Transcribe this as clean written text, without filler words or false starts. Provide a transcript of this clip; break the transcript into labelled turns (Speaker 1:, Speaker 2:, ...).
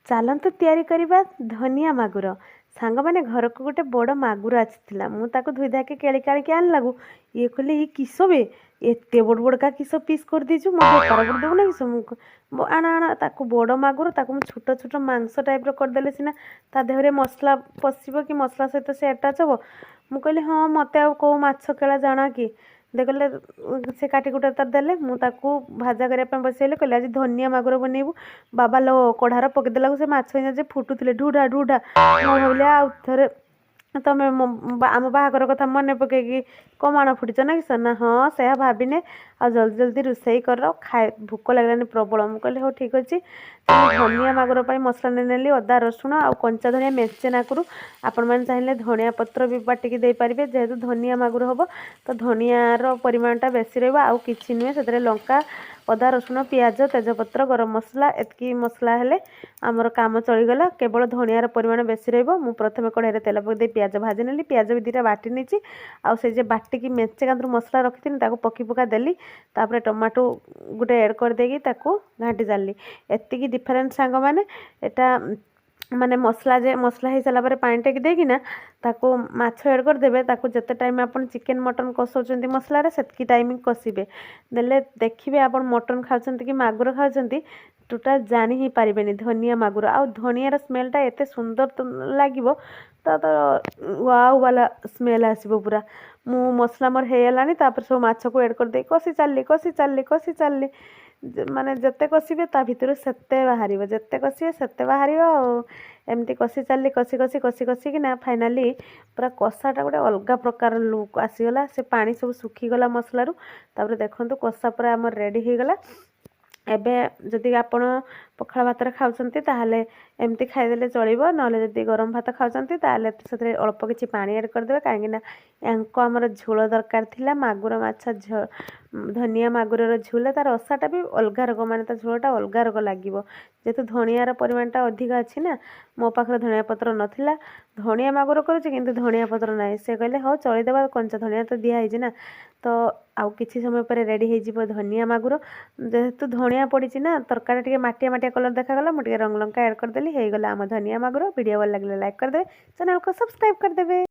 Speaker 1: ଚାଲନ୍ତୁ ତିଆରି କରିବା ଧନିଆ ମାଗୁର। ସାଙ୍ଗମାନେ ଘରକୁ ଗୋଟେ ବଡ଼ ମାଗୁର ଆସିଥିଲା। ମୁଁ ତାକୁ ଧୋଇ ଧାଇକି କେଳି କାଳିକି ଆଣିଲାକୁ ଇଏ କହିଲେ ଇ କିସ ବେ ଏତେ ବଡ଼ ବଡ଼କା କିସ ପିସ୍ କରିଦେଇଛୁ ମୋ ବେପାର କରିଦେବୁ ନା କିସ। ମୁଁ ଆଣ ଆଣ ତାକୁ ବଡ଼ ମାଗୁର ତାକୁ ମୁଁ ଛୋଟ ଛୋଟ ମାଂସ ଟାଇପ୍ର କରିଦେଲେ ସିନା ତା ଦେହରେ ମସଲା ପଶିବ କି ମସଲା ସହିତ ସେ ଆଟାଚ୍ ହେବ। ମୁଁ କହିଲି ହଁ ମୋତେ ଆଉ କେଉଁ ମାଛ କେଳା ଜଣା କି। ଦେଖିଲେ ସେ କାଟି କୁଟା ତାର ଦେଲେ ମୁଁ ତାକୁ ଭାଜା କରିବା ପାଇଁ ବସେଇଲେ କହିଲେ ଆଜି ଧନିଆ ମାଗୁର ବନେଇବୁ। ବାବା ଲୋ କଢ଼ାର ପକେଇଦେଲାକୁ ସେ ମାଛ ଯେ ଫୁଟୁଥିଲେ ଢୁଢା ଢୁଢା। ମୁଁ ଭାବିଲି ଆଉ ଥରେ ତମେ ଆମ ବାହାଘର କଥା ମନେ ପକେଇକି କମାଣ ଫୁଟିଛ ନା କିସ। ନା ହଁ ସେୟା ଭାବିନେ ଆଉ ଜଲ୍ଦି ଜଲ୍ଦି ରୋଷେଇ କର ଭୋକ ଲାଗିଲାନି ପ୍ରବଳ। ମୁଁ କହିଲି ହଉ ଠିକ୍ ଅଛି। ଧନିଆ ମାଗୁର ପାଇଁ ମସଲା ନେଇନେଲି ଅଦା ରସୁଣ ଆଉ କଞ୍ଚା ଧନିଆ ମେଞ୍ଚେ ନାକୁରୁ। ଆପଣମାନେ ଚାହିଁଲେ ଧନିଆ ପତ୍ର ବି ବାଟିକି ଦେଇପାରିବେ। ଯେହେତୁ ଧନିଆ ମାଗୁର ହେବ ତ ଧନିଆର ପରିମାଣଟା ବେଶୀ ରହିବ। ଆଉ କିଛି ନୁହେଁ ସେଥିରେ ଲଙ୍କା ଅଦା ରସୁଣ ପିଆଜ ତେଜପତ୍ର ଗରମ ମସଲା ଏତିକି ମସଲା ହେଲେ ଆମର କାମ ଚଳିଗଲା। କେବଳ ଧନିଆର ପରିମାଣ ବେଶୀ ରହିବ। ମୁଁ ପ୍ରଥମେ କଢ଼େଇରେ ତେଲ ପକେଇ ଦେଇ ପିଆଜ ଭାଜି ନେଲି। ପିଆଜ ବି ଦୁଇଟା ବାଟି ନେଇଛି। ଆଉ ସେ ଯେ ବାଟିକି ମେଞ୍ଚେ କାନ୍ତରୁ ମସଲା ରଖିଥିଲି ତାକୁ ପକି ପକା ଦେଲି। ତାପରେ ଟମାଟୋ ଗୋଟେ ଏଡ଼୍ କରିଦେଇକି ତାକୁ ଘାଣ୍ଟି ଚାଲିଲି। ଏତିକି ଡିଫରେନ୍ସ ସାଙ୍ଗମାନେ। ଏଟା ମାନେ ମସଲା ହେଇସାରିଲା ପରେ ପାଣି ଟେକି ଦେଇକିନା ତାକୁ ମାଛ ଏଡ଼୍ କରିଦେବେ। ତାକୁ ଯେତେ ଟାଇମ୍ ଆପଣ ଚିକେନ୍ ମଟନ୍ କଷାଉଛନ୍ତି ମସଲାରେ ସେତିକି ଟାଇମ୍ କଷିବେ। ଦେଲେ ଦେଖିବେ ଆପଣ ମଟନ୍ ଖାଉଛନ୍ତି କି ମାଗୁର ଖାଉଛନ୍ତି ଟୋଟାଲ୍ ଜାଣି ହିଁ ପାରିବେନି ଧନିଆ ମାଗୁର। ଆଉ ଧନିଆର ସ୍ମେଲ୍ଟା ଏତେ ସୁନ୍ଦର ଲାଗିବ ତ ୱାଓ ବାଲା ସ୍ମେଲ୍ ଆସିବ ପୁରା। ମୁଁ ମସଲା ମୋର ହେଇଗଲାଣି। ତାପରେ ସବୁ ମାଛକୁ ଏଡ଼୍ କରିଦେଇ କଷି ଚାଲିଲି। ମାନେ ଯେତେ କଷିବେ ତା ଭିତରୁ ସେତେ ବାହାରିବ ଯେତେ କଷିବେ ସେତେ ବାହାରିବ। ଆଉ ଏମିତି କଷି ଚାଲିଲି କଷିକିନା ଫାଇନାଲି ପୁରା କଷାଟା ଗୋଟେ ଅଲଗା ପ୍ରକାର ଲୁକ୍ ଆସିଗଲା। ସେ ପାଣି ସବୁ ଶୁଖିଗଲା ମସଲାରୁ। ତାପରେ ଦେଖନ୍ତୁ କଷା ପୁରା ଆମର ରେଡ଼ି ହେଇଗଲା। ଏବେ ଯଦି ଆପଣ ପଖାଳ ଭାତରେ ଖାଉଛନ୍ତି ତାହେଲେ ଏମିତି ଖାଇଦେଲେ ଚଳିବ। ନହେଲେ ଯଦି ଗରମ ଭାତ ଖାଉଛନ୍ତି ତାହେଲେ ସେଥିରେ ଅଳ୍ପ କିଛି ପାଣି ଏଡ଼୍ କରିଦେବେ। କାହିଁକିନା ୟାଙ୍କୁ ଆମର ଝୋଳ ଦରକାର ଥିଲା। ମାଗୁର ମାଛ ଧନିଆ ମାଗୁରର ଝୋଳ ତାର ରସାଟା ବି ଅଲଗା ରକମ ମାନେ ତା ଝୋଳଟା ଅଲଗା ରକମ ଲାଗିବ। ଯେହେତୁ ଧନିଆର ପରିମାଣଟା ଅଧିକ ଅଛି ନା ମୋ ପାଖରେ ଧନିଆ ପତ୍ର ନଥିଲା। ଧନିଆ ମାଗୁର କରୁଛି କିନ୍ତୁ ଧନିଆ ପତ୍ର ନାହିଁ। ସେ କହିଲେ ହଉ ଚଳିଦେବା କଞ୍ଚା ଧନିଆ ତ ଦିଆହେଇଛି ନା। ତ ଆଉ କିଛି ସମୟ ପରେ ରେଡ଼ି ହେଇଯିବ ଧନିଆ ମାଗୁର। ଯେହେତୁ ଧନିଆ ପଡ଼ିଛି ନା ତରକାରୀ ଟିକେ ମାଟିଆ ମାଟିଆ କଲର୍ ଦେଖାଗଲା। ମୁଁ ଟିକେ ରଙ୍ଗ ଲଙ୍କା ଏଡ଼୍ କରିଦେଲି ହେଇଗଲା ଆମ ଧନିଆ ମାଗୁର। ଭିଡ଼ିଓ ଭଲ ଲାଗିଲେ ଲାଇକ୍ କରିଦେବେ। ଚ୍ୟାନେଲକୁ ସବସ୍କ୍ରାଇବ୍ କରିଦେବେ।